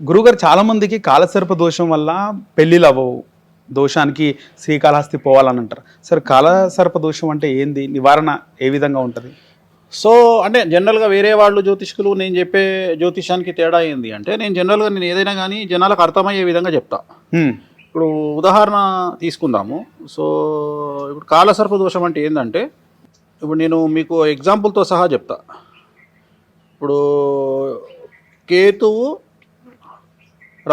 గురుగారు చాలా మందికి కాలసర్ప దోషం వల్ల పెళ్లిళ్ళు అవ్వవు, దోషానికి శ్రీకాళహస్తి పోవాలని అంటారు. సరే, కాలసర్ప దోషం అంటే ఏంది, నివారణ ఏ విధంగా ఉంటుంది? సో అంటే జనరల్గా వేరే వాళ్ళు జ్యోతిష్కులు నేను చెప్పే జ్యోతిషానికి తేడా ఏంది అంటే, నేను ఏదైనా కానీ జనాలకు అర్థమయ్యే విధంగా చెప్తా. ఇప్పుడు ఉదాహరణ తీసుకుందాము. సో ఇప్పుడు కాలసర్ప దోషం అంటే ఏంటంటే, ఇప్పుడు నేను మీకు ఎగ్జాంపుల్తో సహా చెప్తా. ఇప్పుడు కేతువు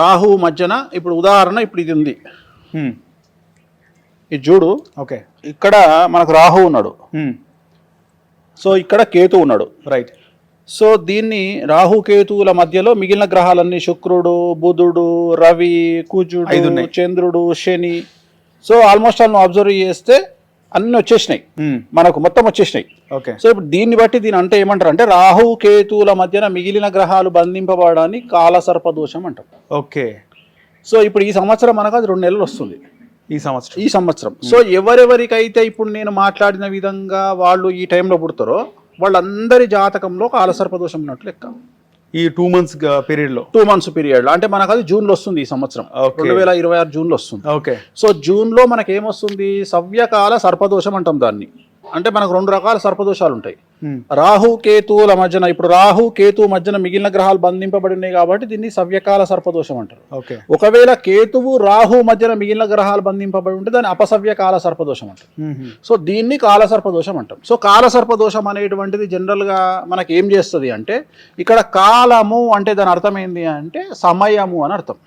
రాహువు మధ్యన, ఇప్పుడు ఉదాహరణ ఇప్పుడు ఇది ఉంది, ఇది చూడు. ఓకే, ఇక్కడ మనకు రాహు ఉన్నాడు, సో ఇక్కడ కేతు ఉన్నాడు, రైట్. సో దీన్ని రాహు కేతువుల మధ్యలో మిగిలిన గ్రహాలన్నీ శుక్రుడు, బుధుడు, రవి, కుజుడు, చంద్రుడు, శని, సో ఆల్మోస్ట్ ఆల్ నువ్వు అబ్జర్వ్ చేస్తే అన్ని వచ్చేసినాయి, మనకు మొత్తం వచ్చేసినాయి. ఓకే, సో ఇప్పుడు దీన్ని బట్టి దీని అంటే ఏమంటారు అంటే, రాహు కేతువుల మధ్యన మిగిలిన గ్రహాలు బంధింపబడడాన్ని కాలసర్ప దోషం అంటాం. ఓకే, సో ఇప్పుడు ఈ సంవత్సరం మనకు అది 2 నెలలు వస్తుంది, ఈ సంవత్సరం. సో ఎవరెవరికైతే ఇప్పుడు నేను మాట్లాడిన విధంగా వాళ్ళు ఈ టైంలో పుడతారో వాళ్ళందరి జాతకంలో కాలసర్ప దోషం ఉన్నట్లు లెక్క. ఈ 2 months పీరియడ్ లో 2 months పీరియడ్ అంటే మనకు అది జూన్లో వస్తుంది, ఈ సంవత్సరం 2026 జూన్లో వస్తుంది. ఓకే, సో జూన్లో మనకి ఏమొస్తుంది, సవ్యకాల సర్పదోషం అంటాం దాన్ని. అంటే మనకు 2 రకాల సర్పదోషాలు ఉంటాయి. రాహు కేతువుల మధ్యన, ఇప్పుడు రాహు కేతువు మధ్యన మిగిలిన గ్రహాలు బంధింపబడి ఉన్నాయి కాబట్టి దీన్ని సవ్యకాల సర్పదోషం అంటారు. ఓకే, ఒకవేళ కేతువు రాహు మధ్యన మిగిలిన గ్రహాలు బంధింపబడి ఉంటే దాన్ని అపసవ్యకాల సర్పదోషం అంటారు. సో దీన్ని కాలసర్పదోషం అంటాం. సో కాలసర్పదోషం అనేటువంటిది జనరల్గా మనకి ఏం చేస్తుంది అంటే, ఇక్కడ కాలము అంటే దాని అర్థం ఏంటి అంటే సమయము అని అర్థం.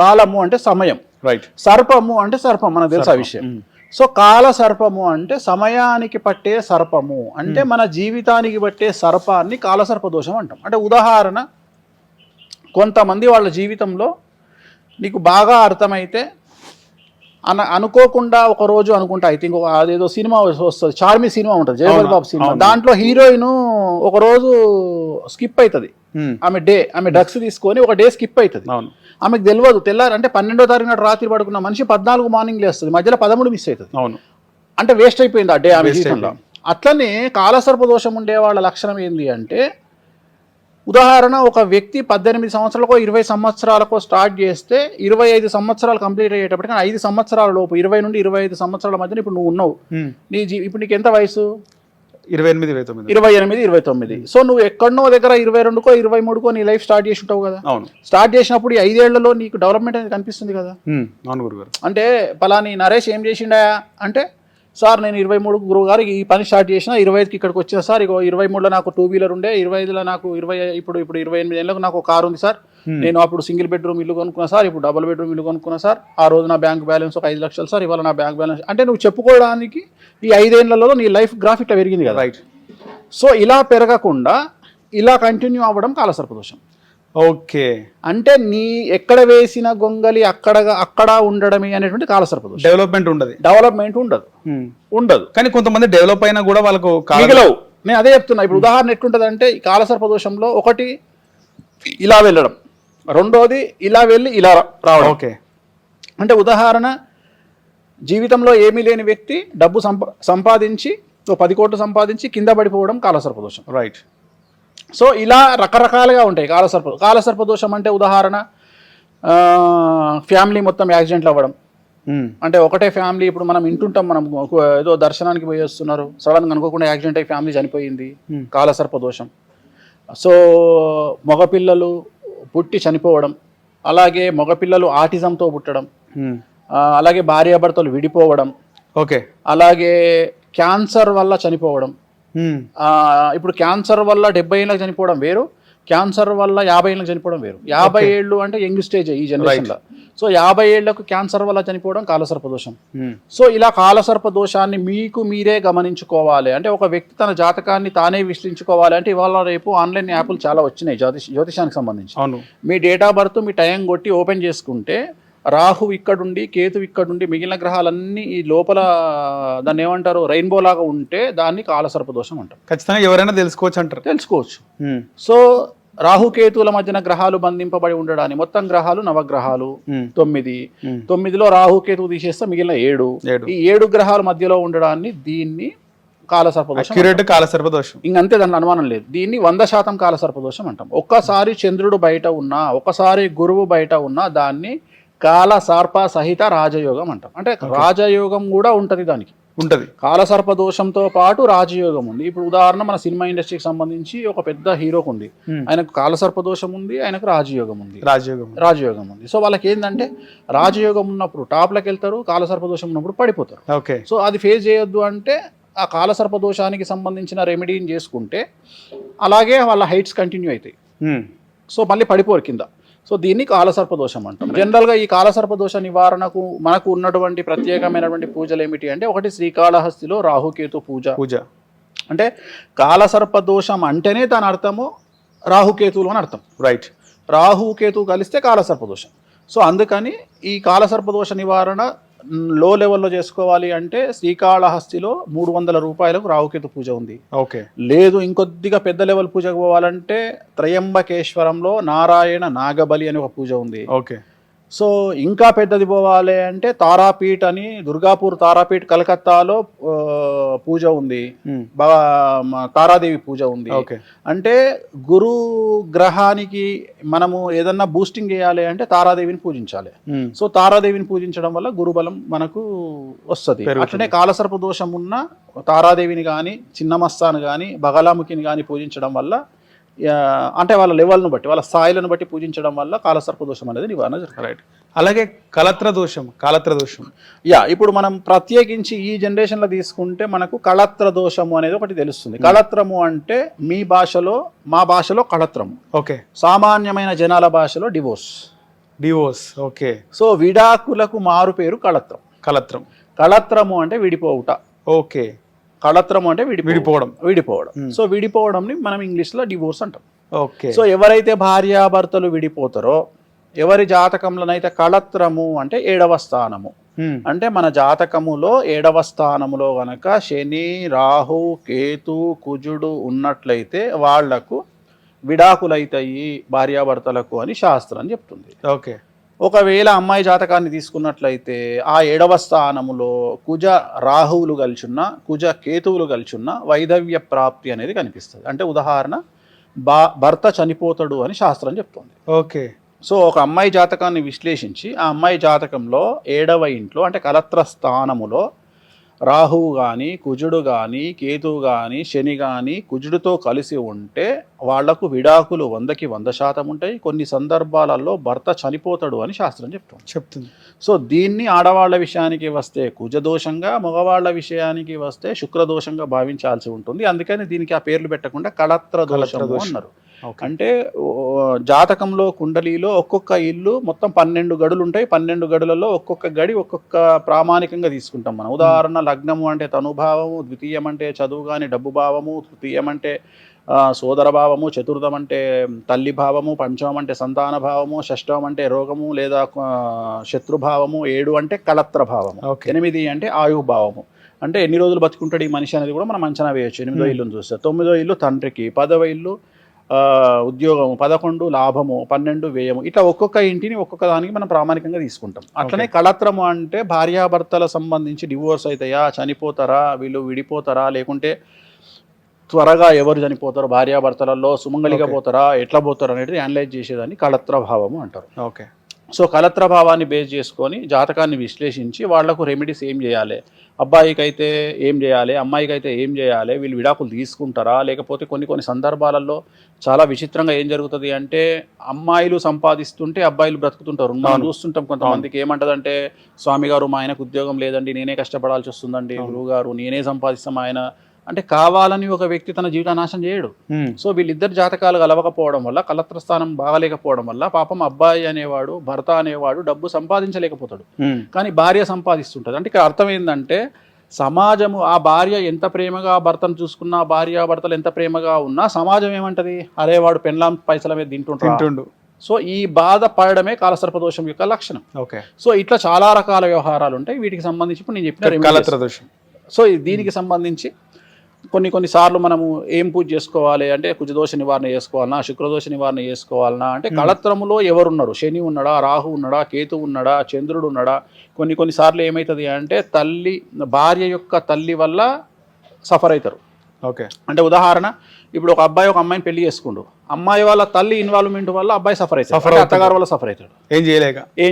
కాలము అంటే సమయం, రైట్. సర్పము అంటే సర్పం, మనకు తెలుసు ఆ విషయం. సో కాల సర్పము అంటే సమయానికి పట్టే సర్పము, అంటే మన జీవితానికి పట్టే సర్పాన్ని కాలసర్ప దోషం అంటాం. అంటే ఉదాహరణ, కొంతమంది వాళ్ళ జీవితంలో నీకు బాగా అర్థమైతే అనుకోకుండా ఒక రోజు అనుకుంటా, ఐ థింక్ అదేదో సినిమా వస్తుంది, చార్మి సినిమా ఉంటుంది, జయవర్ బాబు సినిమా. దాంట్లో హీరోయిన్ ఒక రోజు స్కిప్ అవుతుంది, ఆమె డ్రగ్స్ తీసుకొని ఒక డే స్కిప్ అవుతుంది. ఆమెకు తెలియదు, తెల్లారు అంటే 12వ తారీఖు నాడు రాత్రి పడుకున్న మనిషి 14 మార్నింగ్ లేస్తుంది, మధ్యలో 13 మిస్ అవుతుంది. అవును, అంటే వేస్ట్ అయిపోయింది ఆ డే ఆమె జీవితంలో. అట్లనే కాలసర్ప దోషం ఉండే వాళ్ళ లక్షణం ఏంటి అంటే, ఉదాహరణ ఒక వ్యక్తి 18 సంవత్సరాలకో 20 సంవత్సరాలకో స్టార్ట్ చేస్తే 25 సంవత్సరాలు కంప్లీట్ అయ్యేటప్పటికి 5 సంవత్సరాల లోపు, 20 నుండి 25 సంవత్సరాల మధ్యన ఇప్పుడు నువ్వు ఉన్నావు. ఇప్పుడు నీకు ఎంత వయసు? 28, 29. సో నువ్వు ఎక్కడనో దగ్గర 22కో 23కో నీ లైఫ్ స్టార్ట్ చేసి ఉంటావు కదా. స్టార్ట్ చేసినప్పుడు ఈ 5 ఏళ్లలో నీకు డెవలప్మెంట్ అనేది కనిపిస్తుంది కదా. అంటే పలాని నరేష్ ఏం చేసిండా అంటే, సార్ నేను 23 గురువు గారు ఈ పని స్టార్ట్ చేసిన, 25కి ఇక్కడికి వచ్చిన సార్, ఇగో 23లో నాకు 2 వీలర్ ఉండే, 25లో నాకు ఇప్పుడు 28 ఏళ్ళకు నాకు ఒక కారు ఉంది సార్, నేను అప్పుడు సింగిల్ బెడ్రూమ్ ఇల్లు కొనుక్కున్నా సార్, ఇప్పుడు డబుల్ బెడ్రూమ్ ఇల్లు కొనుక్కున్నా సార్, ఆ రోజు నా బ్యాంక్ బ్యాలెన్స్ ఒక 5 లక్షలు సార్, ఇవాళ నా బ్యాంక్ బ్యాలెన్స్. అంటే నువ్వు చెప్పుకోవడానికి ఈ 5 ఏళ్లలో నీ లైఫ్ గ్రాఫ్ ఇట్లా పెరిగింది కదా, రైట్. సో ఇలా పెరగకుండా ఇలా కంటిన్యూ అవ్వడం కాలసర్పదోషం. ఓకే, అంటే నీ ఎక్కడ వేసిన గొంగలి అక్కడ ఉండడమే అనేటువంటి కాలసర్పదోషం. డెవలప్మెంట్ ఉండదు. కానీ కొంతమంది డెవలప్ అయినా కూడా వాళ్ళకు మిగలవు. నేను అదే చెప్తున్నా. ఇప్పుడు ఉదాహరణ ఎట్లుంటుంది అంటే, ఈ కాలసర్పదోషంలో ఒకటి ఇలా వెళ్ళడం, రెండోది ఇలా వెళ్ళి ఇలా రావడం. ఓకే, అంటే ఉదాహరణ, జీవితంలో ఏమీ లేని వ్యక్తి డబ్బు సంపాదించి 10 కోట్లు సంపాదించి కింద పడిపోవడం కాలసర్పదోషం, రైట్. సో ఇలా రకరకాలుగా ఉంటాయి కాలసర్పదోషం. అంటే ఉదాహరణ, ఫ్యామిలీ మొత్తం యాక్సిడెంట్లు అవ్వడం. అంటే ఒకటే ఫ్యామిలీ, ఇప్పుడు మనం వింటుంటాం, మనం ఏదో దర్శనానికి పోయి వస్తున్నారు, సడన్గా అనుకోకుండా యాక్సిడెంట్ అయ్యి ఫ్యామిలీ చనిపోయింది, కాలసర్పదోషం. సో మగపిల్లలు పుట్టి చనిపోవడం, అలాగే మగపిల్లలు ఆటిజంతో పుట్టడం, అలాగే భార్యాభర్తలు విడిపోవడం, ఓకే, అలాగే క్యాన్సర్ వల్ల చనిపోవడం. ఇప్పుడు క్యాన్సర్ వల్ల 70 ఏళ్ళకి చనిపోవడం వేరు, క్యాన్సర్ వల్ల 50 ఏళ్ళకి చనిపోవడం వేరు. 50 ఏళ్ళు అంటే యంగ్ స్టేజ్ ఈ జనరేషన్లో. సో 50 ఏళ్లకు క్యాన్సర్ వల్ల చనిపోవడం కాలసర్పదోషం. సో ఇలా కాలసర్పదోషాన్ని మీకు మీరే గమనించుకోవాలి. అంటే ఒక వ్యక్తి తన జాతకాన్ని తానే విశ్లేషించుకోవాలి. అంటే ఇవాళ రేపు ఆన్లైన్ యాప్లు చాలా వచ్చినాయి జ్యోతిషానికి సంబంధించి. మీ డేట్ ఆఫ్ బర్త్, మీ టైం కొట్టి ఓపెన్ చేసుకుంటే రాహు ఇక్కడుండి, కేతు ఇక్కడుండి, మిగిలిన గ్రహాలన్నీ ఈ లోపల దాన్ని ఏమంటారు, రెయిన్బో లాగా ఉంటే దాన్ని కాలసర్పదోషం అంటారు. ఖచ్చితంగా ఎవరైనా తెలుసుకోవచ్చు. సో రాహుకేతువుల మధ్యన గ్రహాలు బంధింపబడి ఉండడాన్ని, మొత్తం గ్రహాలు నవగ్రహాలు 9లో రాహుకేతువు తీసేస్తే మిగిలిన 7. ఈ 7 గ్రహాల మధ్యలో ఉండడాన్ని దీన్ని కాలసర్పదోషం. అక్యురేట్ కాలసర్పదోషం. ఇంకంతే, దాంట్లో అనుమానం లేదు. దీన్ని 100% కాలసర్పదోషం అంటాం. ఒక్కసారి చంద్రుడు బయట ఉన్నా, ఒకసారి గురువు బయట ఉన్నా దాన్ని కాలసర్ప సహిత రాజయోగం అంటాం. అంటే రాజయోగం కూడా ఉంటుంది దానికి, ఉంటది. కాలసర్పదోషంతో పాటు రాజయోగం ఉంది. ఇప్పుడు ఉదాహరణ మన సినిమా ఇండస్ట్రీకి సంబంధించి ఒక పెద్ద హీరోకు ఉంది, ఆయనకు కాలసర్పదోషం ఉంది, ఆయనకు రాజయోగం ఉంది. రాజయోగం ఉంది. సో వాళ్ళకి ఏంటంటే రాజయోగం ఉన్నప్పుడు టాప్లోకి వెళ్తారు, కాలసర్పదోషం ఉన్నప్పుడు పడిపోతారు. ఓకే. సో అది ఫేస్ చేయొద్దు అంటే ఆ కాలసర్పదోషానికి సంబంధించిన రెమెడీని చేసుకుంటే అలాగే వాళ్ళ హైట్స్ కంటిన్యూ అవుతాయి. సో మళ్ళీ పడిపోరు కింద. సో దీన్ని కాలసర్పదోషం అంటాం. జనరల్గా ఈ కాలసర్పదోష నివారణకు మనకు ఉన్నటువంటి ప్రత్యేకమైనటువంటి పూజలు ఏమిటి అంటే, ఒకటి శ్రీకాళహస్తిలో రాహుకేతు పూజ. అంటే కాలసర్పదోషం అంటేనే దాని అర్థము రాహుకేతువులు అని అర్థం. రైట్. రాహుకేతు కలిస్తే కాలసర్పదోషం. సో అందుకని ఈ కాలసర్పదోష నివారణ లో లెవెల్లో చేసుకోవాలి అంటే శ్రీకాళహస్తిలో 300 రూపాయలకు రాహుకేతు పూజ ఉంది. ఓకే. లేదు ఇంకొద్దిగా పెద్ద లెవెల్ పూజకు పోవాలంటే త్రయంబకేశ్వరంలో నారాయణ నాగబలి అని ఒక పూజ ఉంది. ఓకే. సో ఇంకా పెద్దది పోవాలి అంటే తారాపీఠ్ అని, దుర్గాపూర్ తారాపీఠ్ కలకత్తాలో పూజ ఉంది. తారాదేవి పూజ ఉంది. అంటే గురు గ్రహానికి మనము ఏదన్నా బూస్టింగ్ చేయాలి అంటే తారాదేవిని పూజించాలి. సో తారాదేవిని పూజించడం వల్ల గురుబలం మనకు వస్తుంది. అట్లనే కాలసర్ప దోషం ఉన్న తారాదేవిని కానీ, చిన్నమస్తాను కానీ, బగలాముఖిని కానీ పూజించడం వల్ల, అంటే వాళ్ళ లెవెల్ను బట్టి, వాళ్ళ స్థాయిలను బట్టి పూజించడం వల్ల కాలసర్ప దోషం అనేది నివారణ జరుగుతుంది. రైట్. అలాగే కాలత్ర దోషం. ఇప్పుడు మనం ప్రత్యేకించి ఈ జనరేషన్లో తీసుకుంటే మనకు కళత్ర దోషము అనేది ఒకటి తెలుస్తుంది. కళత్రము అంటే మీ భాషలో, మా భాషలో కళత్రము. ఓకే. సామాన్యమైన జనాల భాషలో డివోర్స్. ఓకే. సో విడాకులకు మారు పేరు కళత్రం. కళత్రము అంటే విడిపోవుట. ఓకే. కళత్రము అంటే విడిపోవడం. సో విడిపోవడంని మనం ఇంగ్లీష్లో డివోర్స్ అంటాం. ఓకే. సో ఎవరైతే భార్యాభర్తలు విడిపోతారో, ఎవరి జాతకంలోనైతే కళత్రము అంటే 7వ స్థానము, అంటే మన జాతకములో 7వ స్థానములో గనక శని, రాహు, కేతు, కుజుడు ఉన్నట్లయితే వాళ్లకు విడాకులైతాయి భార్యాభర్తలకు అని శాస్త్రం చెప్తుంది. ఓకే. ఒకవేళ అమ్మాయి జాతకాన్ని తీసుకున్నట్లయితే ఆ 7వ స్థానములో కుజ రాహువులు కలిచున్న, కుజ కేతువులు కలిచున్న వైధవ్య ప్రాప్తి అనేది కనిపిస్తుంది. అంటే ఉదాహరణ భర్త చనిపోతాడు అని శాస్త్రం చెప్తుంది. ఓకే. సో ఒక అమ్మాయి జాతకాన్ని విశ్లేషించి ఆ అమ్మాయి జాతకంలో 7వ ఇంట్లో అంటే కలత్ర స్థానములో రాహువు కానీ, కుజుడు కానీ, కేతువు కానీ, శని కానీ కుజుడితో కలిసి ఉంటే వాళ్లకు విడాకులు 100కి 100% ఉంటాయి. కొన్ని సందర్భాలలో భర్త చనిపోతాడు అని శాస్త్రం చెప్తుంది. సో దీన్ని ఆడవాళ్ల విషయానికి వస్తే కుజదోషంగా, మగవాళ్ల విషయానికి వస్తే శుక్రదోషంగా భావించాల్సి ఉంటుంది. అందుకని దీనికి ఆ పేర్లు పెట్టకుండా కళత్ర దోషం అన్నారు. అంటే జాతకంలో కుండలీలో ఒక్కొక్క ఇల్లు మొత్తం 12 గడులు ఉంటాయి. 12 గడులలో ఒక్కొక్క గడి ఒక్కొక్క ప్రామాణికంగా తీసుకుంటాం మనం. ఉదాహరణ లగ్నము అంటే తనుభావము, ద్వితీయం అంటే చదువు కానీ డబ్బు భావము, తృతీయం అంటే సోదర భావము, చతుర్థం అంటే తల్లి భావము, పంచమం అంటే సంతాన భావము, షష్టం అంటే రోగము లేదా శత్రుభావము, 7 అంటే కళత్ర భావము, 8 అంటే ఆయు భావము. అంటే ఎన్ని రోజులు బతుకుంటాడు ఈ మనిషి అనేది కూడా మనం అంచనా వేయచ్చు 8వ ఇల్లును చూస్తే. 9వ ఇల్లు తండ్రికి, 10వ ఇల్లు ఉద్యోగము, 11 లాభము, 12 వ్యయము. ఇట్లా ఒక్కొక్క ఇంటిని ఒక్కొక్క దానికి మనం ప్రామాణికంగా తీసుకుంటాం. అట్లనే కళత్రము అంటే భార్యాభర్తల సంబంధించి డివోర్స్ అవుతాయా, చనిపోతారా, వీళ్ళు విడిపోతారా, లేకుంటే త్వరగా ఎవరు చనిపోతారు భార్యాభర్తలలో, సుమంగళిగా పోతారా, ఎట్లా పోతారు అనేది అనలైజ్ చేసేదాన్ని కళత్ర భావము అంటారు. ఓకే. సో కళత్ర భావాన్ని బేస్ చేసుకొని జాతకాన్ని విశ్లేషించి వాళ్లకు రెమెడీస్ ఏం చేయాలి, అబ్బాయికి అయితే ఏం చేయాలి, అమ్మాయికి అయితే ఏం చేయాలి, వీళ్ళు విడాకులు తీసుకుంటారా, లేకపోతే కొన్ని సందర్భాలలో చాలా విచిత్రంగా ఏం జరుగుతుంది అంటే అమ్మాయిలు సంపాదిస్తుంటే అబ్బాయిలు బ్రతుకుతుంటారు. మనం చూస్తుంటాం కొంతమందికి ఏమంటదంటే, స్వామి గారు మా ఆయనకు ఉద్యోగం లేదండి, నేనే కష్టపడాల్సి వస్తుందండి, గురువు గారు నేనే సంపాదిస్తాం ఆయన అంటే కావాలని ఒక వ్యక్తి తన జీవిత నాశనం చేయడు. సో వీళ్ళిద్దరు జాతకాలు కలవకపోవడం వల్ల, కలత్ర స్థానం బాగలేకపోవడం వల్ల పాపం అబ్బాయి అనేవాడు, భర్త అనేవాడు డబ్బు సంపాదించలేకపోతాడు, కానీ భార్య సంపాదిస్తుంటుంది. అంటే ఇక్కడ అర్థం ఏంటంటే సమాజము ఆ భార్య ఎంత ప్రేమగా భర్తను చూసుకున్నా, భార్యాభర్తలు ఎంత ప్రేమగా ఉన్నా సమాజం ఏమంటది, అరే వాడు పెండ్లాం పైసల మీద తింటుండు. సో ఈ బాధ పడడమే కాలసర్పదోషం యొక్క లక్షణం. ఓకే. సో ఇట్లా చాలా రకాల వ్యవహారాలు ఉంటాయి. వీటికి సంబంధించి ఇప్పుడు నేను చెప్పిన కలత్ర దోషం. సో దీనికి సంబంధించి కొన్నిసార్లు మనము ఏం పూజ చేసుకోవాలి అంటే కుజదోష నివారణ చేసుకోవాలన్నా, శుక్రదోష నివారణ చేసుకోవాలన్నా అంటే కళత్రములో ఎవరున్నారు, శని ఉన్నాడా, రాహు ఉన్నాడా, కేతు ఉన్నాడా, చంద్రుడు ఉన్నాడా. కొన్నిసార్లు ఏమవుతుంది అంటే భార్య యొక్క తల్లి వల్ల సఫర్ అవుతారు. ఓకే. అంటే ఉదాహరణ, ఇప్పుడు ఒక అబ్బాయి ఒక అమ్మాయిని పెళ్లి చేసుకుండు, అమ్మాయి వాళ్ళ తల్లి ఇన్వాల్వ్మెంట్ వల్ల అబ్బాయి సఫర్ అవుతాడు, అత్తగారు వల్ల సఫర్ అవుతాడు, ఏం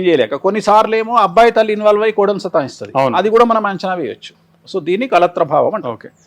చేయలేక. కొన్నిసార్లు ఏమో అబ్బాయి తల్లి ఇన్వాల్వ్ అయ్యి కోడలు సతాయిస్తుంది, అది కూడా మనం అంచనా వేయొచ్చు. సో దీన్ని కలత్ర భావం అంటే. ఓకే.